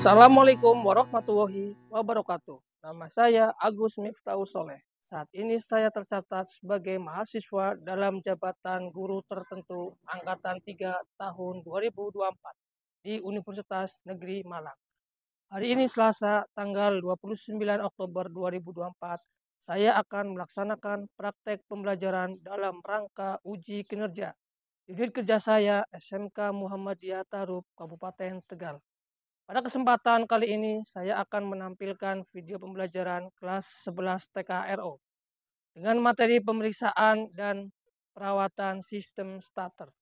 Assalamualaikum warahmatullahi wabarakatuh. Nama saya Agus Miftahul Soleh. Saat ini saya tercatat sebagai mahasiswa dalam jabatan guru tertentu Angkatan 3 tahun 2024 di Universitas Negeri Malang. Hari ini Selasa tanggal 29 Oktober 2024, saya akan melaksanakan praktek pembelajaran dalam rangka uji kinerja. Unit kerja saya SMK Muhammadiyah Tarup, Kabupaten Tegal. Pada kesempatan kali ini, saya akan menampilkan video pembelajaran kelas 11 TKRO dengan materi pemeriksaan dan perawatan sistem starter.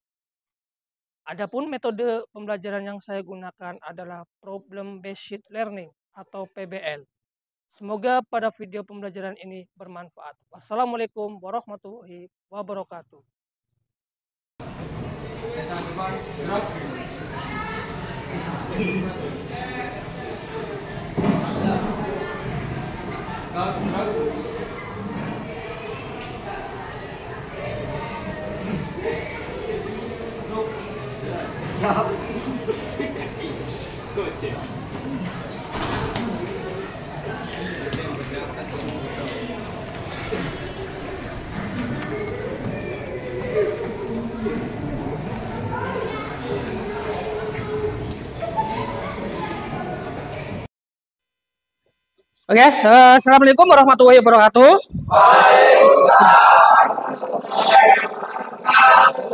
Adapun metode pembelajaran yang saya gunakan adalah Problem Based Learning atau PBL. Semoga pada video pembelajaran ini bermanfaat. Wassalamualaikum warahmatullahi wabarakatuh. Oke, assalamualaikum warahmatullahi wabarakatuh.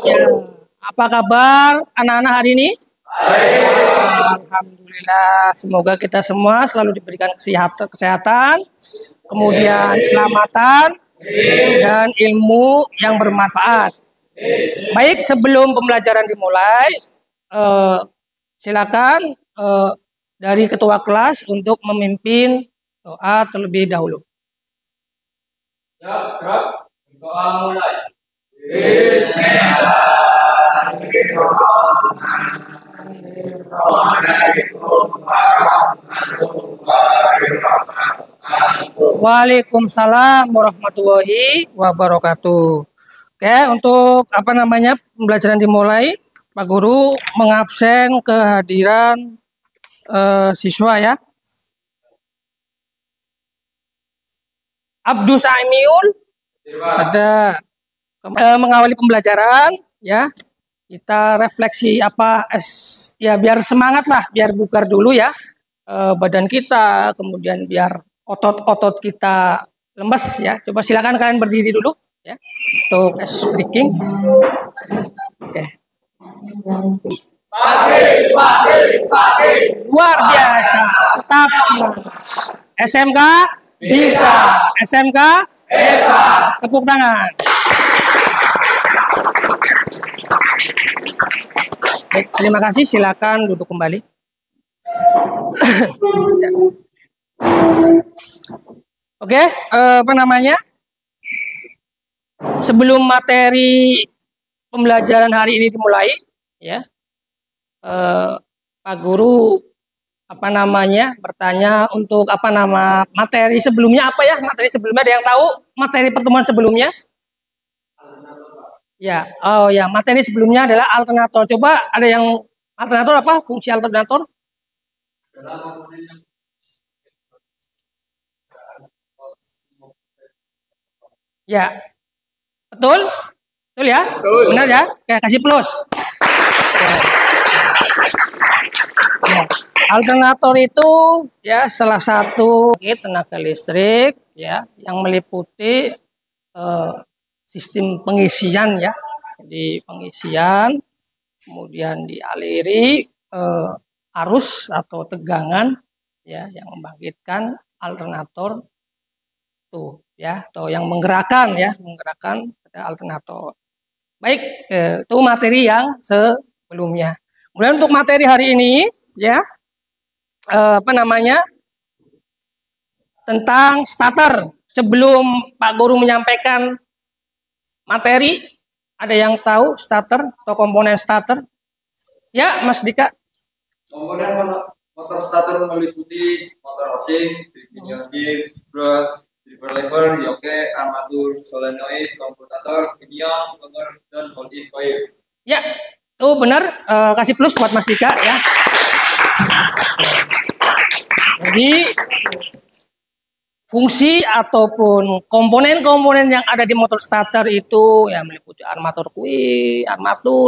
Ya, apa kabar anak-anak hari ini? Alhamdulillah, semoga kita semua selalu diberikan kesehatan, kemudian keselamatan, dan ilmu yang bermanfaat. Baik, sebelum pembelajaran dimulai, silakan dari ketua kelas untuk memimpin doa terlebih dahulu. Ya, doa mulai. Waalaikumsalam warahmatullahi wabarakatuh. Oke, untuk pembelajaran dimulai, Pak Guru mengabsen kehadiran siswa ya. Abdus Aimiul ada mengawali pembelajaran ya. Kita refleksi ya biar semangat lah, biar bugar dulu ya badan kita, kemudian biar otot-otot kita lemes ya. Coba silakan kalian berdiri dulu ya untuk speaking. Oke. Pagi. Luar biasa. Tetap semangat. SMK bisa. SMK Hebat. tepuk tangan. Baik, terima kasih. Silakan duduk kembali. Oke, sebelum materi pembelajaran hari ini dimulai, ya, Pak Guru bertanya untuk materi sebelumnya apa ya? Materi sebelumnya ada yang tahu? Materi pertemuan sebelumnya? Ya, materi sebelumnya adalah alternator. Coba ada yang alternator apa? Fungsi alternator? Ya, betul? Betul ya? Betul. Benar ya? Oke, kasih plus. Ya. Alternator itu ya salah satu tenaga listrik ya yang meliputi sistem pengisian ya. Jadi pengisian kemudian dialiri arus atau tegangan ya yang membangkitkan alternator tuh ya atau yang menggerakkan pada alternator. Baik, itu materi yang sebelumnya. Kemudian untuk materi hari ini ya tentang starter. Sebelum Pak Guru menyampaikan materi, ada yang tahu starter atau komponen starter? Ya, Mas Dika. Komponen motor starter meliputi motor osing, pinion gear, brush, driver lever, yoke, armatur, solenoid, komutator, pinion, motor, dan hold-in coil. Ya, itu benar. Kasih plus buat Mas Dika ya. Jadi fungsi ataupun komponen-komponen yang ada di motor starter itu ya meliputi armatur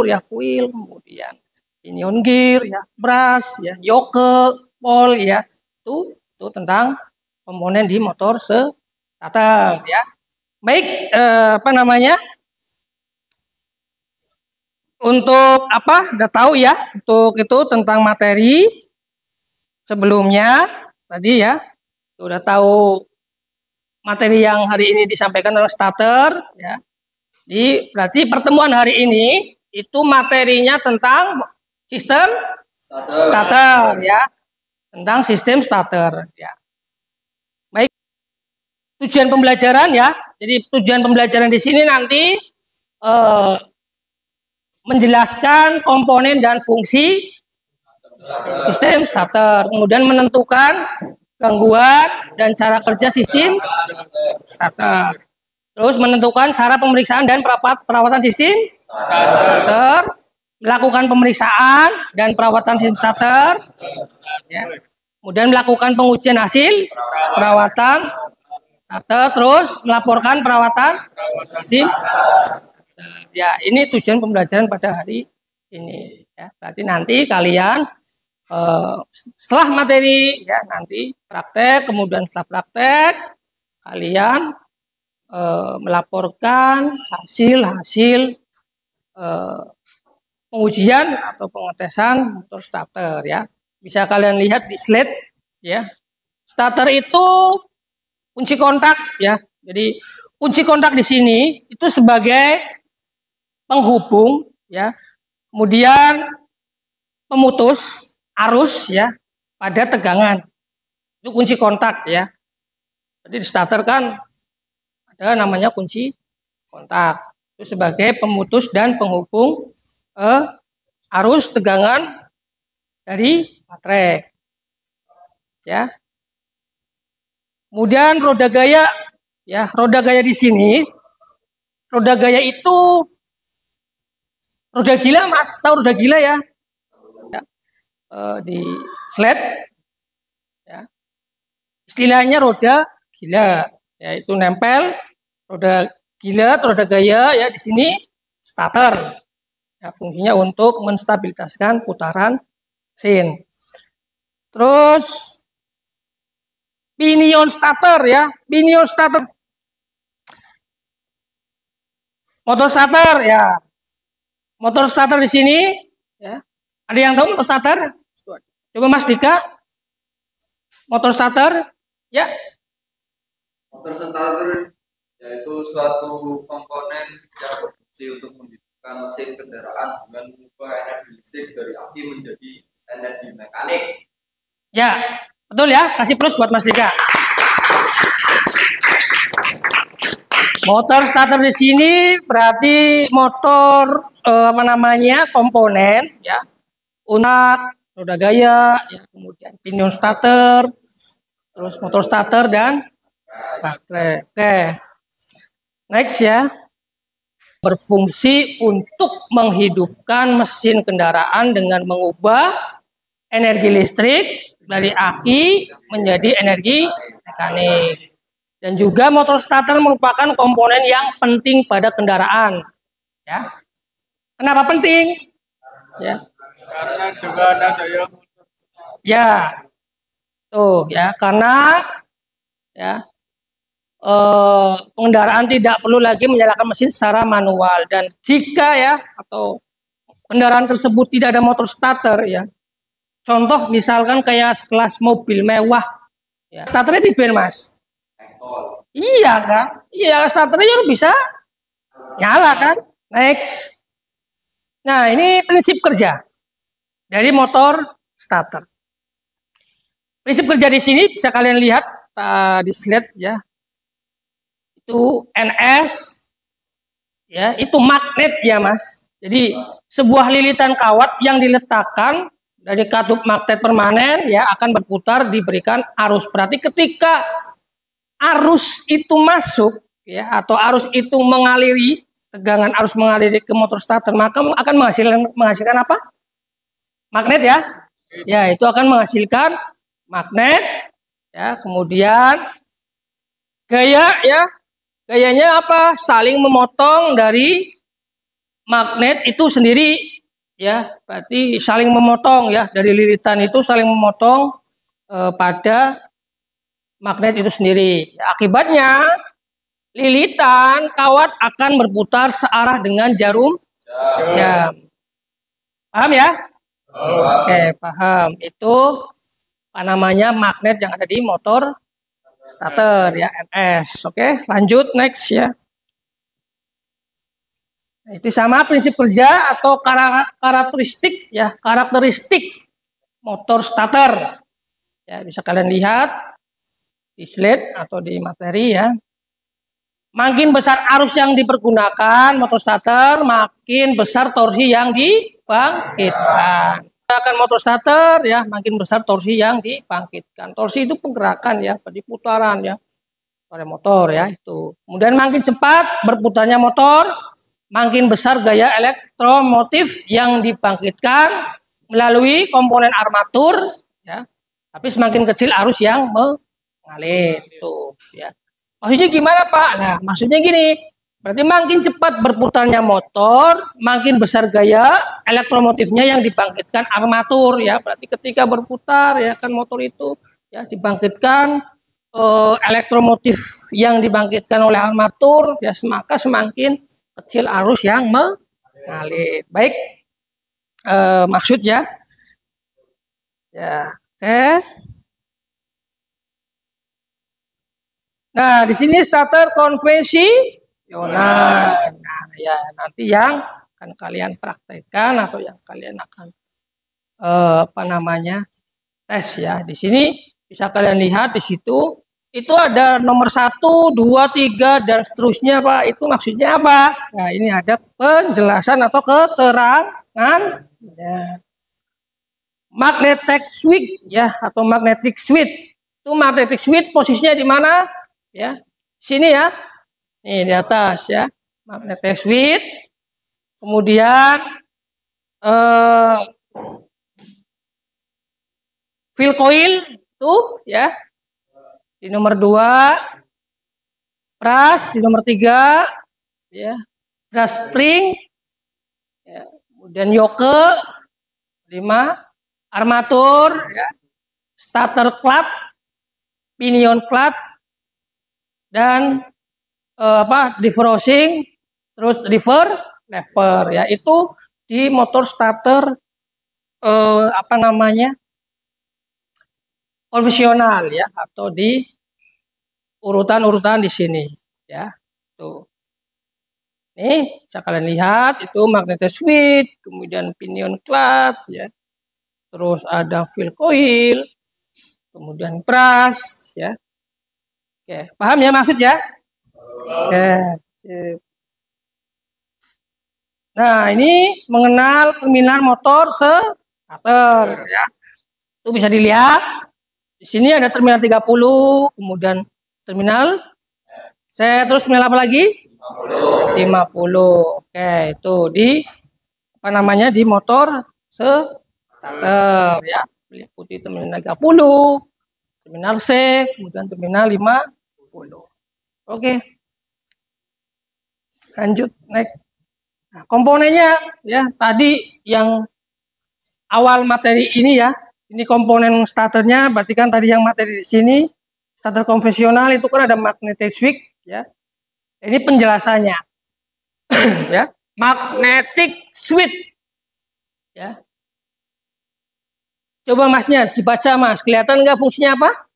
ya kuil, kemudian pinion gear ya, brush ya, yoke, pole ya. Itu tentang komponen di motor starter ya. Baik, untuk udah tahu ya, untuk itu tentang materi sebelumnya tadi ya, udah tahu materi yang hari ini disampaikan tentang starter ya. Jadi berarti pertemuan hari ini itu materinya tentang sistem starter ya, tentang sistem starter ya. Baik, tujuan pembelajaran ya. Jadi tujuan pembelajaran di sini nanti menjelaskan komponen dan fungsi sistem starter, kemudian menentukan gangguan dan cara kerja sistem starter, terus menentukan cara pemeriksaan dan perawatan sistem starter, melakukan pemeriksaan dan perawatan sistem starter, ya. Kemudian melakukan pengujian hasil perawatan starter, terus melaporkan perawatan sistem. Ya, ini tujuan pembelajaran pada hari ini. Ya, berarti nanti kalian setelah materi, ya nanti praktek, kemudian setelah praktek kalian melaporkan hasil pengujian atau pengetesan motor starter ya. Bisa kalian lihat di slide ya. Starter itu kunci kontak ya. Jadi kunci kontak di sini itu sebagai penghubung ya, kemudian pemutus arus ya pada tegangan, itu kunci kontak ya. Jadi di starter kan ada namanya kunci kontak, itu sebagai pemutus dan penghubung arus tegangan dari baterai ya. Kemudian roda gaya ya, roda gaya di sini, roda gaya itu roda gila, Mas, tahu roda gila ya? Di slide, ya. Istilahnya roda gila, yaitu nempel roda gila, roda gaya ya di sini starter. Ya, fungsinya untuk menstabilitaskan putaran mesin. Terus pinion starter ya, pinion starter, motor starter ya. Motor starter di sini, ya. Ada yang tahu motor starter? Coba Mas Dika. Motor starter, ya. Motor starter yaitu suatu komponen yang berfungsi untuk menghidupkan mesin kendaraan dengan mengubah energi listrik dari api menjadi energi mekanik. Ya, betul ya. Kasih plus buat Mas Dika. Motor starter di sini berarti motor komponen ya, unak, roda gaya, ya, kemudian pinion starter, terus motor starter dan baterai. Oke, next ya, berfungsi untuk menghidupkan mesin kendaraan dengan mengubah energi listrik dari aki menjadi energi mekanik. Dan juga motor starter merupakan komponen yang penting pada kendaraan. Ya. Kenapa penting? Ya. Karena juga ada daya motor. Ya. Tuh ya, karena ya pengendaraan tidak perlu lagi menyalakan mesin secara manual, dan jika ya atau kendaraan tersebut tidak ada motor starter ya. Contoh misalkan kayak sekelas mobil mewah ya. Starternya di ban, Mas. Iya kan? Iya, starternya bisa nyala kan? Next. Nah, ini prinsip kerja dari motor starter. Prinsip kerja di sini bisa kalian lihat di slide ya. Itu NS ya, itu magnet ya, Mas. Jadi sebuah lilitan kawat yang diletakkan dari katup magnet permanen ya akan berputar, diberikan arus. Berarti ketika arus itu masuk ya, atau arus itu mengaliri, tegangan arus mengaliri ke motor starter, maka akan menghasilkan apa? Magnet ya. Ya, itu akan menghasilkan magnet Ya, kemudian gaya ya. Gayanya apa? Saling memotong dari magnet itu sendiri ya. Berarti saling memotong ya, dari lilitan itu saling memotong pada magnet itu sendiri. Ya, akibatnya lilitan kawat akan berputar searah dengan jarum jam. Paham ya? Oke, paham. Itu apa namanya magnet yang ada di motor starter ya, NS. Oke, lanjut next ya. Nah, itu sama prinsip kerja atau karakteristik ya, karakteristik motor starter. Ya, bisa kalian lihat di slide atau di materi ya. Makin besar arus yang dipergunakan motor starter, makin besar torsi yang dibangkitkan. Gerakan motor starter ya, makin besar torsi yang dibangkitkan. Torsi itu pergerakan ya, berarti putaran ya, oleh motor ya itu. Kemudian makin cepat berputarnya motor, makin besar gaya elektromotif yang dibangkitkan melalui komponen armatur ya. Tapi semakin kecil arus yang mengalir itu ya. Maksudnya gimana Pak? Nah, maksudnya gini. Berarti makin cepat berputarnya motor, makin besar gaya elektromotifnya yang dibangkitkan armatur ya. Berarti ketika berputar ya kan motor itu ya dibangkitkan elektromotif yang dibangkitkan oleh armatur ya, maka semakin kecil arus yang mengalir. Baik, maksud ya. Ya, oke. Nah, di sini starter konvensional. Nah, ya nanti yang akan kalian praktekkan atau yang kalian akan apa namanya tes ya. Di sini bisa kalian lihat di situ itu ada nomor 1, 2, 3 dan seterusnya Pak. Itu maksudnya apa? Nah, ini ada penjelasan atau keterangan ya. Magnetic switch ya atau magnetic switch. Itu magnetic switch posisinya di mana? Ya. Sini ya. Nih di atas ya. Magnetic switch. Kemudian field coil itu ya. Di nomor 2 brass, di nomor 3 ya. Brass spring ya. Kemudian yoke 5 armatur ya. Starter clutch, pinion clutch dan driver housing, terus driver lever ya. Itu di motor starter konvensional ya, atau di urutan-urutan di sini ya. Tuh. Nih, bisa kalian lihat itu magnetic switch, kemudian pinion clutch ya. Terus ada field coil, kemudian brass ya. Oke, paham ya maksud ya? Oke. Nah, ini mengenal terminal motor starter ya. Itu bisa dilihat. Di sini ada terminal 30, kemudian terminal terus terminal apa lagi? 50. Oke, itu di di motor starter ya. Meliputi terminal 30, terminal C, kemudian terminal 50. Oke. Lanjut next. Nah, komponennya ya tadi yang awal materi ini ya. Ini komponen starternya, berarti kan tadi yang materi di sini starter konvensional itu kan ada magnetic switch ya. Ini penjelasannya. Ya, magnetic switch. Ya. Coba Masnya dibaca Mas, kelihatan nggak fungsinya apa?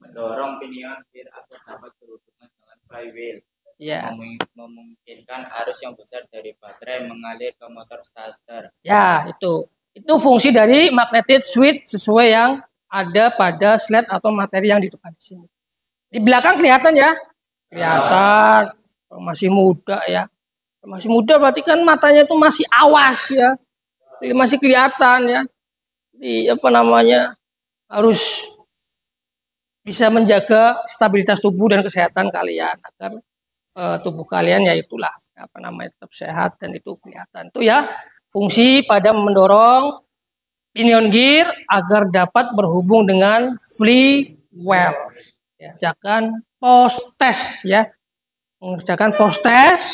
Mendorong pinion gear agar dapat berhubungan dengan flywheel. Ya. Memungkinkan arus yang besar dari baterai mengalir ke motor starter. Ya, itu. Itu fungsi dari magnetic switch sesuai yang ada pada slide atau materi yang di depan di sini. Di belakang kelihatan ya? Kelihatan. Masih muda ya. Masih muda berarti kan matanya itu masih awas ya. Masih kelihatan ya. Di harus bisa menjaga stabilitas tubuh dan kesehatan kalian agar tubuh kalian ya itulah tetap sehat dan itu kelihatan. Itu ya. Fungsi pada mendorong pinion gear agar dapat berhubung dengan web. Ya, kerjakan post test ya. Mengerjakan post test.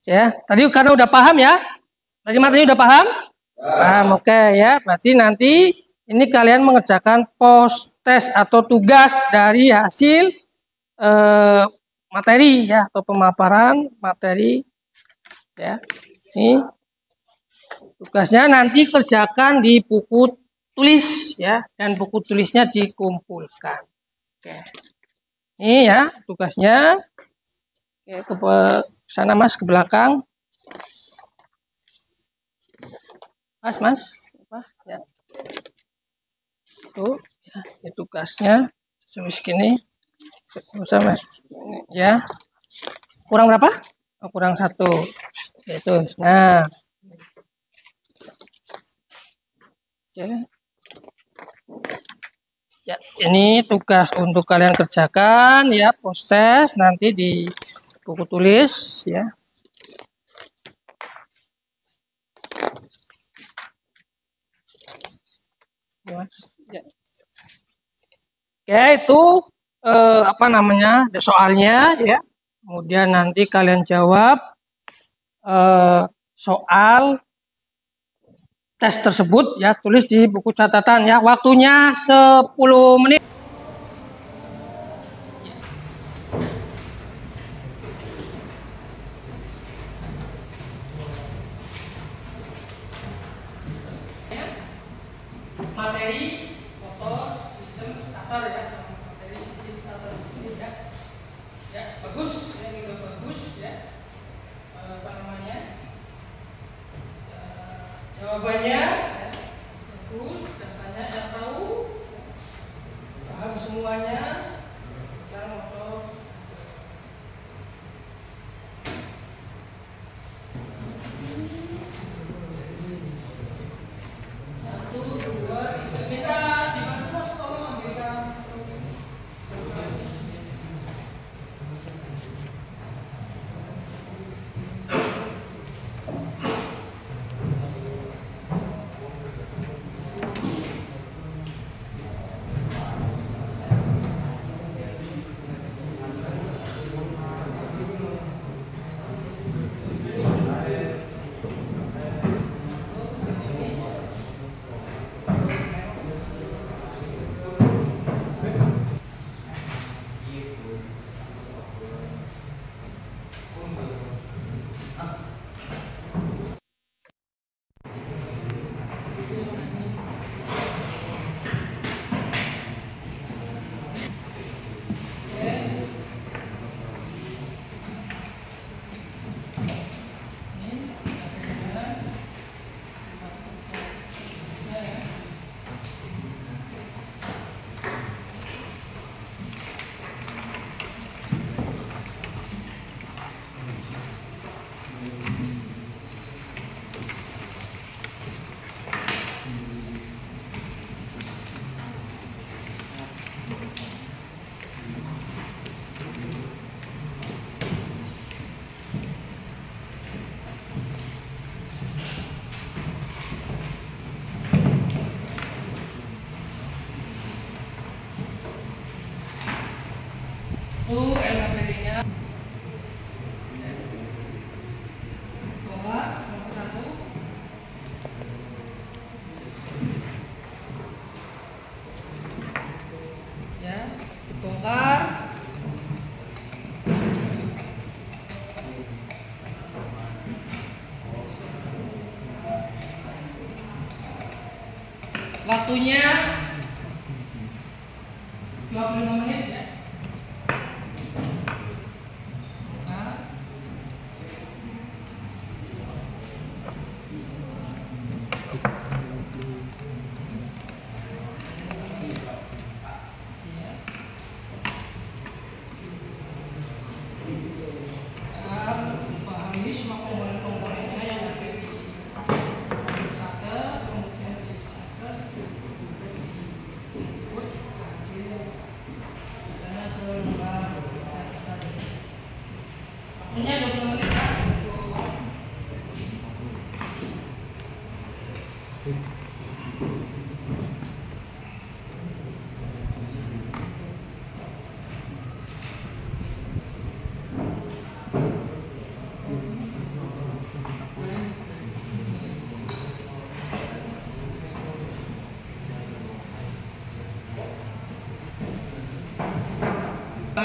Ya, tadi karena udah paham ya. Tadi materinya udah paham? Paham, oke ya. Berarti nanti ini kalian mengerjakan post test atau tugas dari hasil materi ya, atau pemaparan materi ya. Ini tugasnya nanti kerjakan di buku tulis ya, dan buku tulisnya dikumpulkan. Oke. Ini ya tugasnya. Oke, ke sana Mas, ke belakang. Mas. Apa? Ya. Tuh, ya, ini tugasnya. Tulis gini. Usah Mas. Ya. Kurang berapa? Oh, kurang 1. Itu. Nah. Oke. Ya, ini tugas untuk kalian kerjakan ya, post test nanti di buku tulis ya. Ya. Oke, itu apa namanya? Soalnya ya. Kemudian nanti kalian jawab soal tes tersebut ya, tulis di buku catatan ya. Waktunya 10 menit. Materi motor sistem starter ya. Materi sistem starter ini ya. Ya, bagus, ya, udah bagus ya. Apa namanya? Jawabannya ya, bagus, datanya yang tahu, paham semuanya tentang motor. Satu, dua, tiga. Kita dibantu Mas, tolong ambilkan. Itu LHPD-nya. Bawah nomor 1. Ya, bongkar. Waktunya 25 menit ya. Memahami semua komponen-komponennya yang ada di starter, kemudian di starter input hasil dana ke lembar starter. Waktunya 20 menit Pak.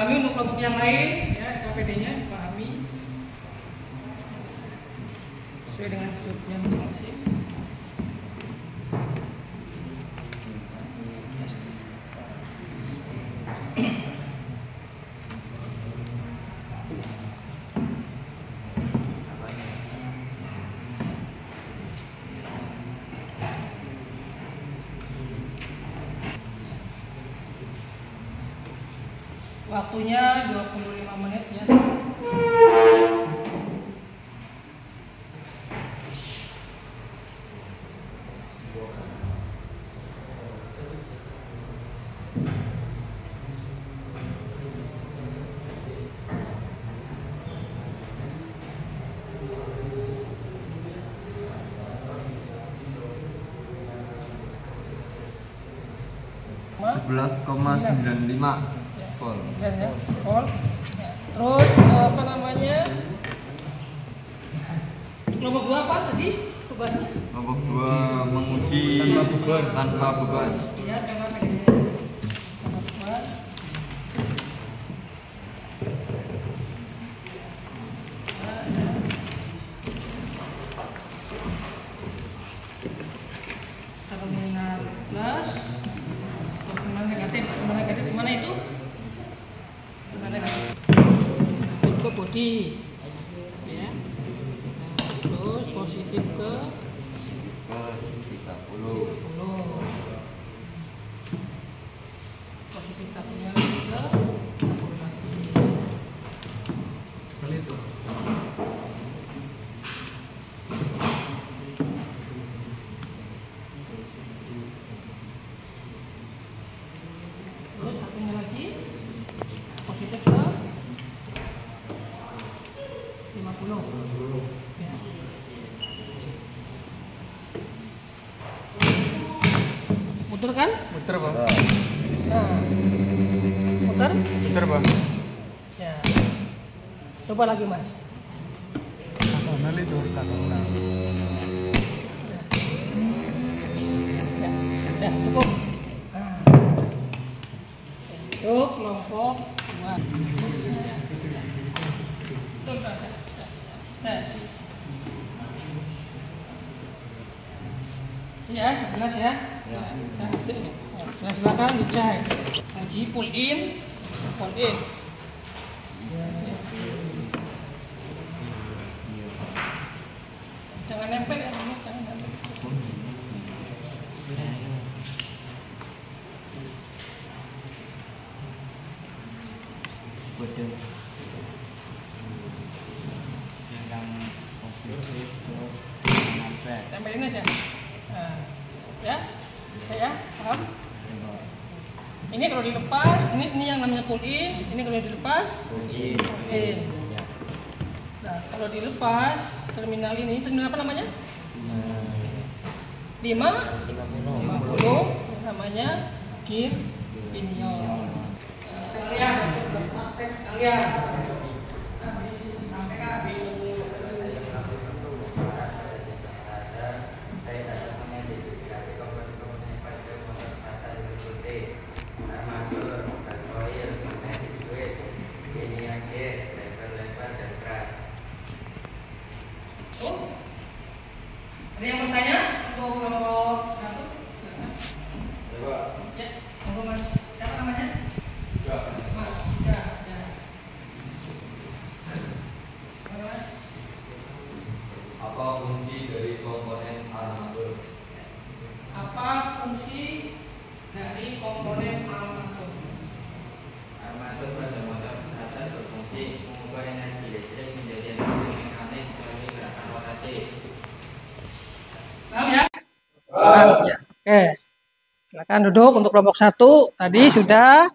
dipahami untuk kelompok yang lain ya, KPD-nya dipahami sesuai dengan jobnya masing-masing. Waktunya 25 menit ya. Mas? 11,95 volt. Ya, volt. Ya. Terus apa namanya? Kelompok 2 apa tadi tugasnya? Kelompok 2 menguji tanpa beban. Iya, dengan PDN. Kelompok 2. Terminal plus. Terminal negatif. Terminal negatif mana itu? Terminal negatif. Ke body. Ya. Nah, terus positif ke 30. 10. Positif satunya lagi ke 60 lagi. Kali itu. Terus satunya lagi positif ke 50. Ya. Muter kan? Muter, Bang. Nah, muter? Muter, Bang. Ya. Coba lagi, Mas. Kanal itu, kanal. Ya, ya cukup. Nah. Itu kelompok 2. Betul, Pak. Tes. Ya, 11 ya. Nah, silakan dicek. Uji pull in, pull in. Jangan nempel ya, ini jangan nempel. Betul. Yang positif ke 6 Tempelin aja. Nah, ya, bisa ya, paham? Ini kalau dilepas, ini yang namanya pull in, ini kalau dilepas, pull in. Nah, kalau dilepas, terminal ini, terminal apa namanya? 50, namanya gear pinion. Kalian, praktek kalian. Ada yang bertanya untuk kelompok 1? Ya, monggo Mas. Siapa namanya? Mas Ida. Ya. Mas. Apa fungsi dari komponen armatur? Apa fungsi dari komponen armatur? Armatur pada motor starter berfungsi mengubah energi listrik menjadi energi mekanik melalui gerakan rotasi. Paham ya? Paham ya. Oke. Silakan duduk untuk kelompok 1. Tadi sudah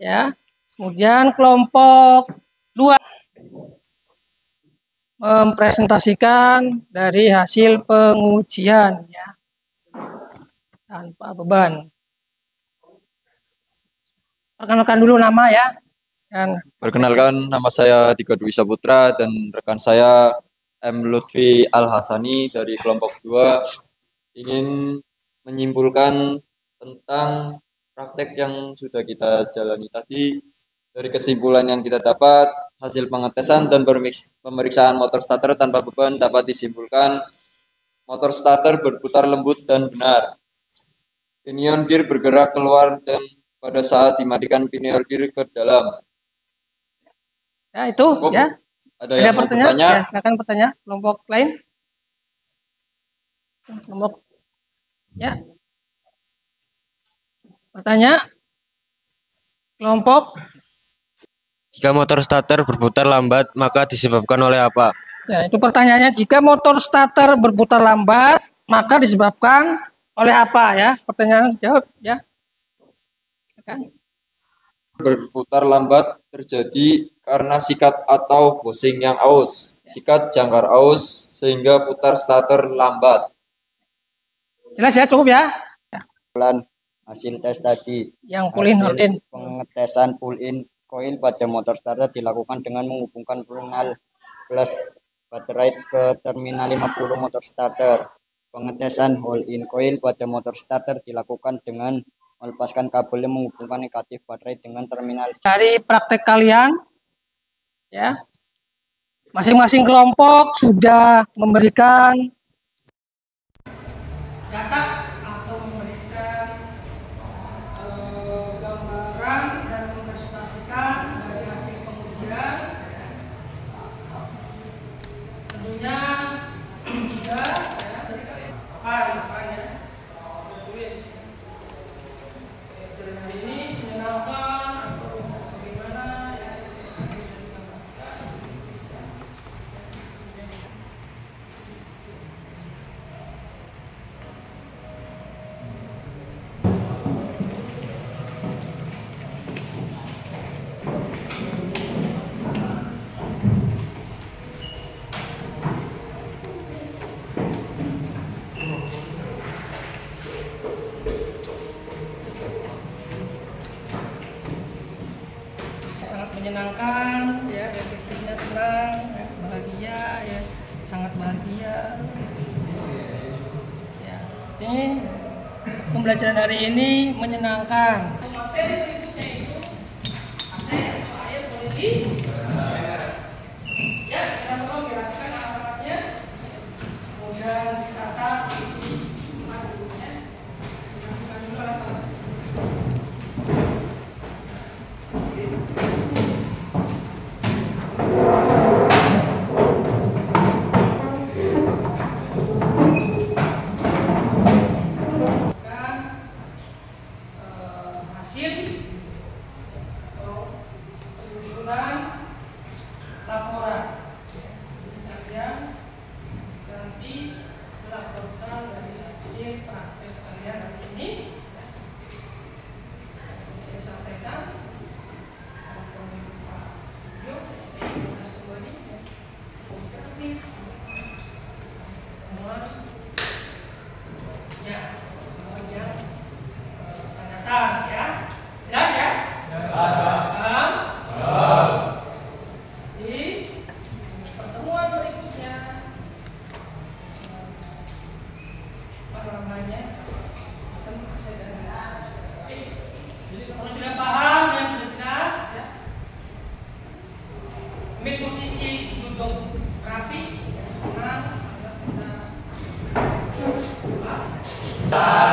ya. Kemudian kelompok 2 mempresentasikan dari hasil pengujian ya. Tanpa beban. Perkenalkan dulu nama ya. Dan Perkenalkan, nama saya Tiga Dwi Saputra dan rekan saya M. Lutfi Al-Hasani dari kelompok 2 ingin menyimpulkan tentang praktek yang sudah kita jalani tadi Dari kesimpulan yang kita dapat, hasil pengetesan dan pemeriksaan motor starter tanpa beban dapat disimpulkan motor starter berputar lembut dan benar. Pinion gear bergerak keluar dan pada saat dimatikan pinion gear ke dalam. Ya, itu ya. Ada yang mau pertanyaan? bertanya? Ya, silakan bertanya. Kelompok lain. Kelompok ya. Bertanya. Kelompok. Jika motor starter berputar lambat, maka disebabkan oleh apa? Ya, itu pertanyaannya. Jika motor starter berputar lambat, maka disebabkan oleh apa ya? Pertanyaan jawab ya. Kan? Berputar lambat terjadi karena sikat atau bosing yang aus. Sikat jangkar aus sehingga putar starter lambat. Jelas ya, cukup ya. Hasil tes tadi. Yang pull-in, hold-in. Pengetesan pull-in coil pada motor starter dilakukan dengan menghubungkan terminal plus baterai ke terminal 50 motor starter. Pengetesan hold-in coil pada motor starter dilakukan dengan melepaskan kabel yang menghubungkan negatif baterai dengan terminal. Dari praktek kalian, ya, masing-masing kelompok sudah memberikan data atau memberikan gambaran dan mempresentasikan dari hasil pengujian. Tentunya sudah ya, dari kalian apa ya, tulis. Jalan hari ini menyenangkan atau bagaimana ya, bisa ditambahkan. Sangat menyenangkan ya, efeknya senang, ya, bahagia ya, sangat bahagia ya. Ini pembelajaran hari ini menyenangkan. Materi berikutnya itu AC atau air kondisi ya, kita tolong gerakan alat-alatnya, kemudian ditata di tempat duduknya, gerakan dulu alat-alat. Hasil atau penyusunan laporan kalian nanti melaporkan dari hasil praktek kalian hari ini. Saya sampaikan video kembali grafis temuan ya, yang tanda ya. Jelas ya? Paham? Di pertemuan berikutnya apa namanya? Sistem aset dan kalau sudah paham dan sudah jelas ya. Ambil posisi duduk rapi, tenang, kita